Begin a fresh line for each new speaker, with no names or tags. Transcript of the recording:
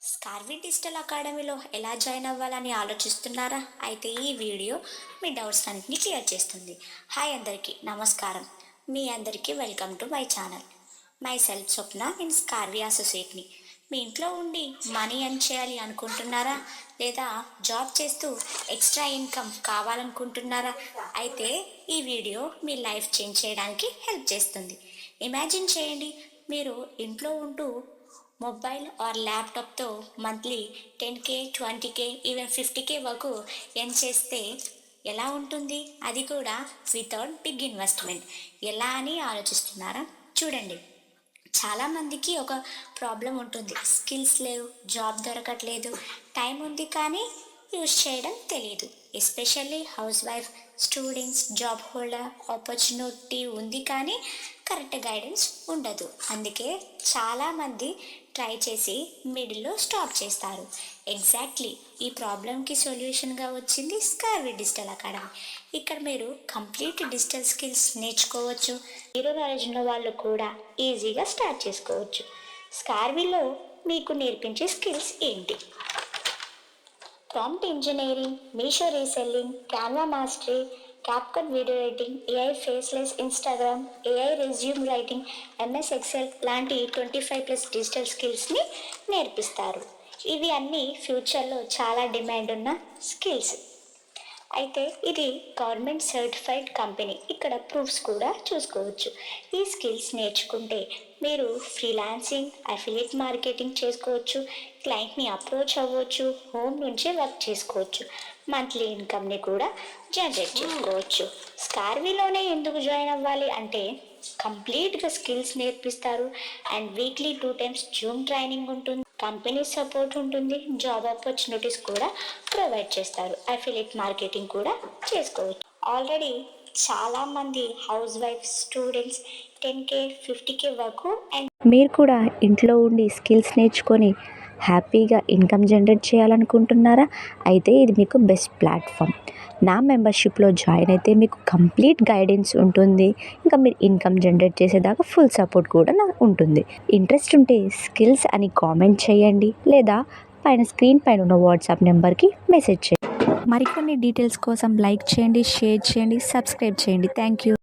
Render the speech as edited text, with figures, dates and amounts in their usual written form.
స్కార్వి digital అకాడమీలో ఎలా join అవ్వాలని ఆలోచిస్తున్నారా? అయితే ఈ వీడియో మీ డౌట్స్ అన్నింటినీ క్లియర్ చేస్తుంది. హాయ్ అందరికీ నమస్కారం. మీ అందరికీ welcome to my channel. Myself Swapna, నేను స్కార్వి అసోసియేట్ని. మీ ఇంట్లో ఉండి మనీ ఎర్న్ చేయాలి అనుకుంటున్నారా? లేదా జాబ్ చేస్తూ ఎక్స్ట్రా ఇన్కమ్ కావాలనుకుంటున్నారా? అయితే ఈ వీడియో మీ లైఫ్ చేంజ్ చేయడానికి హెల్ప్ చేస్తుంది. ఇమాజిన్ చేయండి, మీరు ఇంట్లో ఉంటూ మొబైల్ ఆర్ ల్యాప్టాప్తో monthly 10K, 20K, even 50K వరకు ఎర్న్ చేస్తే ఎలా ఉంటుంది? అది కూడా వితౌట్ బిగ్ ఇన్వెస్ట్మెంట్. ఎలా అని ఆలోచిస్తున్నారా? చూడండి, చాలామందికి ఒక ప్రాబ్లం ఉంటుంది. స్కిల్స్ లేవు, జాబ్ దొరకట్లేదు, టైం ఉంది కానీ యూజ్ చేయడం తెలియదు. Especially house wife, students, job holder, opportunity ఉంది కానీ కరెక్ట్ గైడెన్స్ ఉండదు. అందుకే చాలామంది ట్రై చేసి మిడిల్లో స్టాప్ చేస్తారు. ఎగ్జాక్ట్లీ ఈ ప్రాబ్లంకి సొల్యూషన్గా వచ్చింది స్కార్వి డిజిటల్ అకాడమీ. ఇక్కడ మీరు కంప్లీట్ డిజిటల్ స్కిల్స్ నేర్చుకోవచ్చు. జీరో నాలెడ్జ్ ఉన్న వాళ్ళు కూడా ఈజీగా స్టార్ట్ చేసుకోవచ్చు. స్కార్విలో మీకు నేర్పించే స్కిల్స్ ఏంటి? Prompt engineering, Meesho reselling, Canva mastery, CapCut video editing, AI faceless Instagram, AI resume writing, MS Excel లాంటి 25+ డిజిటల్ స్కిల్స్ని నేర్పిస్తారు. ఇవి అన్నీ ఫ్యూచర్లో చాలా డిమాండ్ ఉన్న స్కిల్స్. అయితే ఇది గవర్నమెంట్ సర్టిఫైడ్ కంపెనీ. ఇక్కడ ప్రూఫ్స్ కూడా చూసుకోవచ్చు. ఈ స్కిల్స్ నేర్చుకుంటే మీరు ఫ్రీలాన్సింగ్, అఫిలియేట్ మార్కెటింగ్ చేసుకోవచ్చు, క్లయింట్ని అప్రోచ్ అవ్వచ్చు, హోమ్ నుంచే వర్క్ చేసుకోవచ్చు, మంత్లీ ఇన్కమ్ని కూడా జనరేట్ చేసుకోవచ్చు. స్కార్విలోనే ఎందుకు జాయిన్ అవ్వాలి అంటే కంప్లీట్గా స్కిల్స్ నేర్పిస్తారు and weekly 2 times Zoom training ఉంటుంది, కంపెనీ సపోర్ట్ ఉంటుంది, జాబ్ ఆపర్చునిటీస్ కూడా ప్రొవైడ్ చేస్తారు, అఫిలియేట్ మార్కెటింగ్ కూడా చేసుకోవచ్చు. ఆల్రెడీ చాలామంది house wife, students 10K, 50K వరకు అండ్
మీరు కూడా ఇంట్లో ఉండి స్కిల్స్ నేర్చుకొని హ్యాపీగా ఇన్కమ్ జనరేట్ చేయాలనుకుంటున్నారా? అయితే ఇది మీకు బెస్ట్ ప్లాట్ఫామ్. నా మెంబర్షిప్లో జాయిన్ అయితే మీకు కంప్లీట్ గైడెన్స్ ఉంటుంది. ఇంకా మీరు ఇన్కమ్ జనరేట్ చేసేదాకా ఫుల్ సపోర్ట్ కూడా నాకు ఉంటుంది. ఇంట్రెస్ట్ ఉంటే స్కిల్స్ అని కామెంట్ చేయండి, లేదా స్క్రీన్ పైన ఉన్న వాట్సాప్ నెంబర్కి మెసేజ్ చేయండి. మరికొన్ని డీటెయిల్స్ కోసం లైక్ చేయండి, షేర్ చేయండి, సబ్స్క్రైబ్ చేయండి. Thank you.